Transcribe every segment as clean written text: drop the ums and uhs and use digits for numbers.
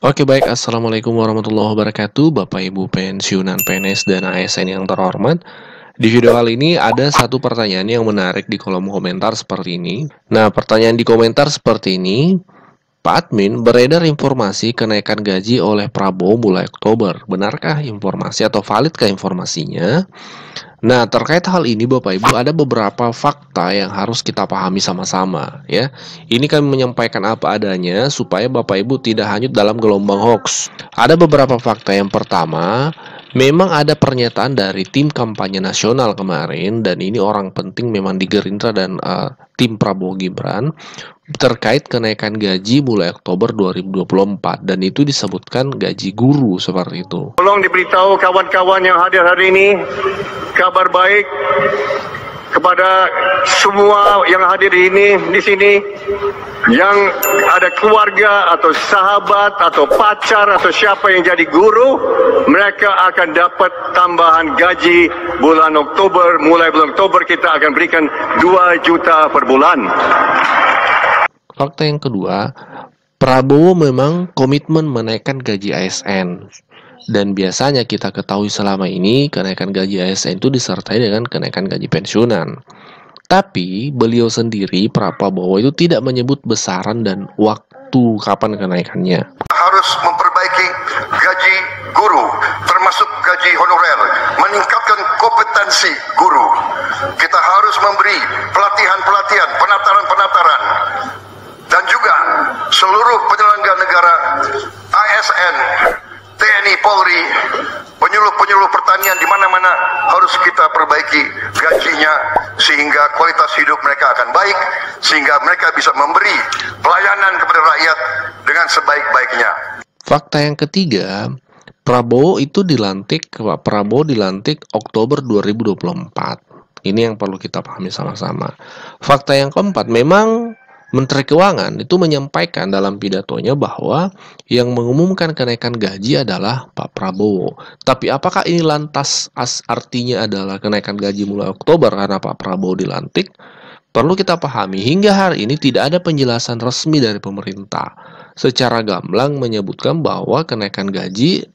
Oke baik, Assalamualaikum warahmatullahi wabarakatuh Bapak Ibu pensiunan PNS dan ASN yang terhormat. Di video kali ini ada satu pertanyaan yang menarik di kolom komentar seperti ini. Nah, pertanyaan di komentar seperti ini. Pak Admin, beredar informasi kenaikan gaji oleh Prabowo mulai Oktober. Benarkah informasi atau validkah informasinya? Nah, terkait hal ini Bapak Ibu ada beberapa fakta yang harus kita pahami sama-sama ya. Ini kami menyampaikan apa adanya supaya Bapak Ibu tidak hanyut dalam gelombang hoax. Ada beberapa fakta. Yang pertama, memang ada pernyataan dari tim kampanye nasional kemarin, dan ini orang penting memang di Gerindra dan tim Prabowo Gibran, terkait kenaikan gaji mulai Oktober 2024, dan itu disebutkan gaji guru seperti itu. Tolong diberitahu kawan-kawan yang hadir hari ini kabar baik kepada semua yang hadir di sini yang ada keluarga atau sahabat atau pacar atau siapa yang jadi guru, mereka akan dapat tambahan gaji bulan Oktober. Mulai bulan Oktober kita akan berikan 2 juta per bulan. Fakta yang kedua, Prabowo memang komitmen menaikkan gaji ASN. Dan biasanya kita ketahui selama ini kenaikan gaji ASN itu disertai dengan kenaikan gaji pensiunan. Tapi beliau sendiri, Prabowo itu tidak menyebut besaran dan waktu kapan kenaikannya. Harus memperbaiki gaji guru, termasuk gaji honorer, meningkatkan kompetensi guru. Kita harus memberi pelatihan-pelatihan, penataran-penataran. Dan juga seluruh penyelenggara negara, ASN, TNI, Polri, penyuluh-penyuluh pertanian di mana-mana harus kita perbaiki gajinya sehingga kualitas hidup mereka akan baik, sehingga mereka bisa memberi pelayanan kepada rakyat dengan sebaik-baiknya. Fakta yang ketiga, Prabowo dilantik Oktober 2024. Ini yang perlu kita pahami sama-sama. Fakta yang keempat, memang Menteri Keuangan itu menyampaikan dalam pidatonya bahwa yang mengumumkan kenaikan gaji adalah Pak Prabowo. Tapi apakah ini lantas artinya adalah kenaikan gaji mulai Oktober karena Pak Prabowo dilantik? Perlu kita pahami, hingga hari ini tidak ada penjelasan resmi dari pemerintah. Secara gamblang menyebutkan bahwa kenaikan gaji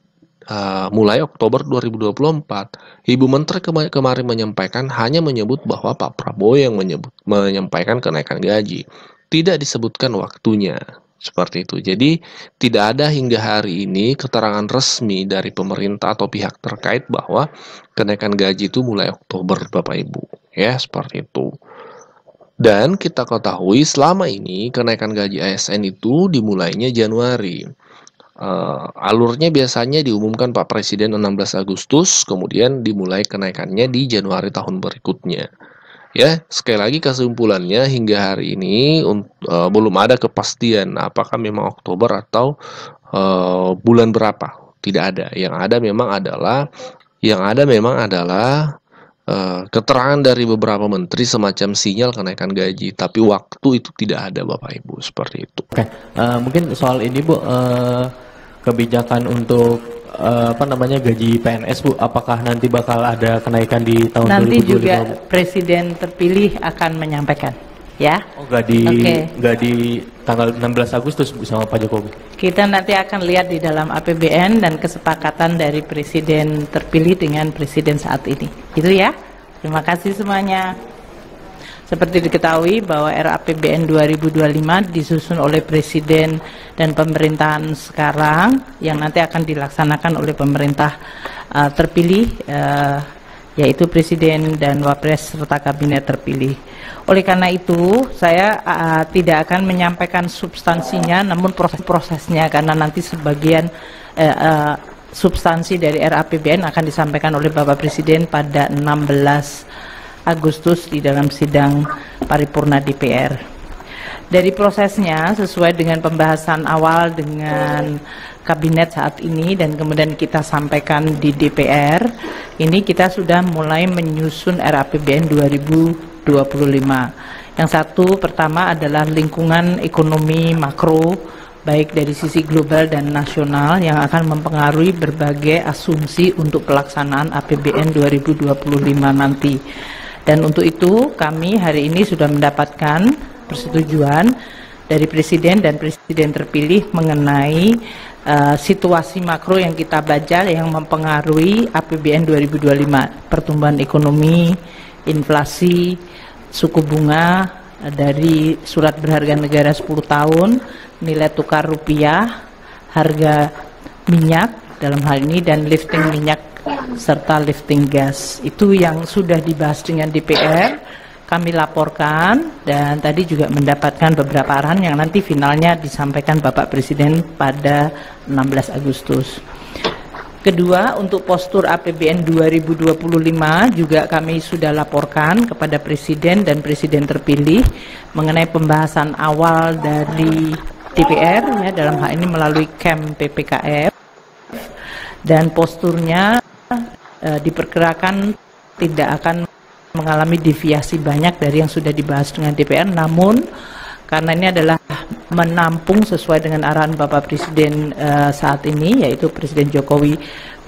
mulai Oktober 2024. Ibu Menteri kemarin menyampaikan, hanya menyebut bahwa Pak Prabowo yang menyampaikan kenaikan gaji. Tidak disebutkan waktunya, seperti itu. Jadi tidak ada hingga hari ini keterangan resmi dari pemerintah atau pihak terkait bahwa kenaikan gaji itu mulai Oktober, Bapak Ibu. Ya, seperti itu. Dan kita ketahui selama ini kenaikan gaji ASN itu dimulainya Januari. Alurnya biasanya diumumkan Pak Presiden 16 Agustus, kemudian dimulai kenaikannya di Januari tahun berikutnya. Ya, sekali lagi kesimpulannya hingga hari ini belum ada kepastian apakah memang Oktober atau bulan berapa. Tidak ada. Yang ada memang adalah keterangan dari beberapa menteri semacam sinyal kenaikan gaji, tapi waktu itu tidak ada, Bapak Ibu, seperti itu. Oke, mungkin soal ini Bu, kebijakan untuk gaji PNS Bu, apakah nanti bakal ada kenaikan di tahun 2025? Nanti juga Presiden terpilih akan menyampaikan, ya. Oh, nggak di tanggal 16 Agustus Bu sama Pak Jokowi? Kita nanti akan lihat di dalam APBN dan kesepakatan dari Presiden terpilih dengan Presiden saat ini. Itu ya. Terima kasih semuanya. Seperti diketahui bahwa RAPBN 2025 disusun oleh Presiden dan pemerintahan sekarang yang nanti akan dilaksanakan oleh pemerintah terpilih, yaitu Presiden dan Wapres serta Kabinet terpilih. Oleh karena itu saya tidak akan menyampaikan substansinya, namun proses-prosesnya, karena nanti sebagian substansi dari RAPBN akan disampaikan oleh Bapak Presiden pada 16 Agustus di dalam sidang paripurna DPR. Dari prosesnya sesuai dengan pembahasan awal dengan kabinet saat ini dan kemudian kita sampaikan di DPR, ini kita sudah mulai menyusun RAPBN 2025. Yang satu pertama adalah lingkungan ekonomi makro, baik dari sisi global dan nasional, yang akan mempengaruhi berbagai asumsi untuk pelaksanaan APBN 2025 nanti. Dan untuk itu kami hari ini sudah mendapatkan persetujuan dari Presiden dan Presiden terpilih mengenai situasi makro yang kita baca yang mempengaruhi APBN 2025, pertumbuhan ekonomi, inflasi, suku bunga dari surat berharga negara 10 tahun, nilai tukar rupiah, harga minyak dalam hal ini, dan lifting minyak serta lifting gas. Itu yang sudah dibahas dengan DPR, kami laporkan, dan tadi juga mendapatkan beberapa arahan yang nanti finalnya disampaikan Bapak Presiden pada 16 Agustus. Kedua, untuk postur APBN 2025 juga kami sudah laporkan kepada Presiden dan Presiden terpilih mengenai pembahasan awal dari DPR, ya, dalam hal ini melalui KEM PPKF, dan posturnya diperkirakan tidak akan mengalami deviasi banyak dari yang sudah dibahas dengan DPR, namun karena ini adalah menampung sesuai dengan arahan Bapak Presiden saat ini, yaitu Presiden Jokowi,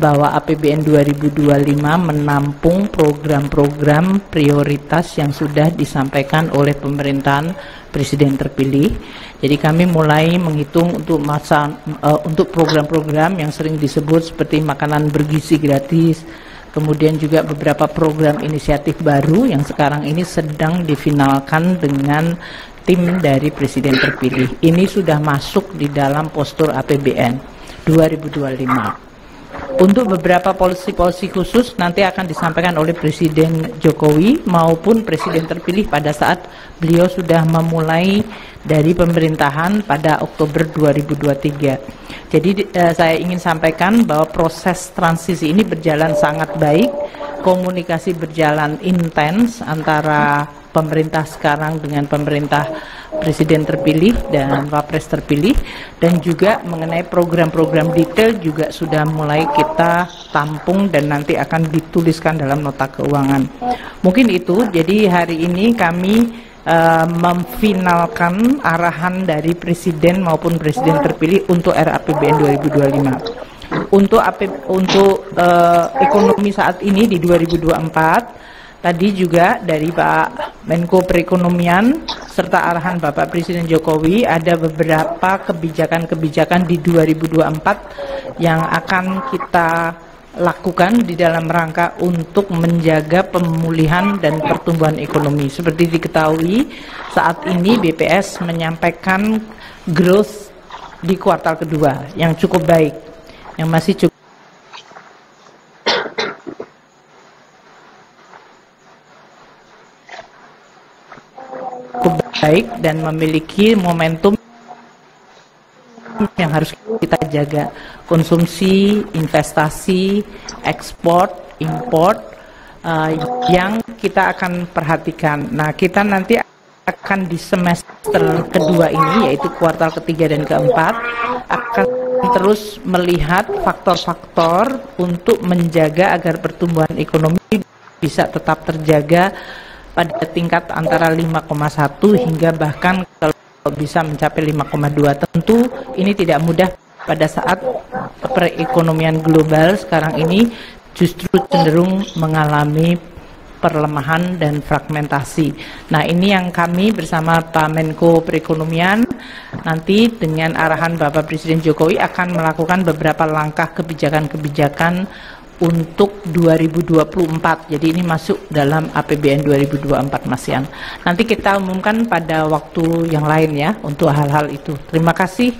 bahwa APBN 2025 menampung program-program prioritas yang sudah disampaikan oleh pemerintahan Presiden terpilih. Jadi kami mulai menghitung untuk program-program yang sering disebut seperti makanan bergizi gratis, kemudian juga beberapa program inisiatif baru yang sekarang ini sedang difinalkan dengan tim dari Presiden terpilih. Ini sudah masuk di dalam postur APBN 2025. Untuk beberapa polisi-polisi khusus nanti akan disampaikan oleh Presiden Jokowi maupun Presiden terpilih pada saat beliau sudah memulai dari pemerintahan pada Oktober 2023. Jadi saya ingin sampaikan bahwa proses transisi ini berjalan sangat baik, komunikasi berjalan intens antara pemerintah sekarang dengan pemerintah Presiden terpilih dan Wapres terpilih, dan juga mengenai program-program detail juga sudah mulai kita tampung dan nanti akan dituliskan dalam nota keuangan. Mungkin itu, jadi hari ini kami memfinalkan arahan dari Presiden maupun Presiden terpilih untuk RAPBN 2025. Untuk ekonomi saat ini di 2024, tadi juga dari Pak Menko Perekonomian serta arahan Bapak Presiden Jokowi ada beberapa kebijakan-kebijakan di 2024 yang akan kita lakukan di dalam rangka untuk menjaga pemulihan dan pertumbuhan ekonomi. Seperti diketahui, saat ini BPS menyampaikan growth di kuartal kedua yang cukup baik, yang masih cukup baik dan memiliki momentum yang harus kita jaga. Konsumsi, investasi, ekspor, import yang kita akan perhatikan. Nah, kita nanti akan di semester kedua ini, yaitu kuartal ketiga dan keempat, akan terus melihat faktor-faktor untuk menjaga agar pertumbuhan ekonomi bisa tetap terjaga pada tingkat antara 5,1 hingga bahkan kalau bisa mencapai 5,2. Tentu ini tidak mudah pada saat perekonomian global sekarang ini justru cenderung mengalami perlemahan dan fragmentasi. Nah, ini yang kami bersama Pak Menko Perekonomian nanti dengan arahan Bapak Presiden Jokowi akan melakukan beberapa langkah kebijakan-kebijakan untuk 2024. Jadi ini masuk dalam APBN 2024, Mas Yan. Nanti kita umumkan pada waktu yang lain ya untuk hal-hal itu. Terima kasih.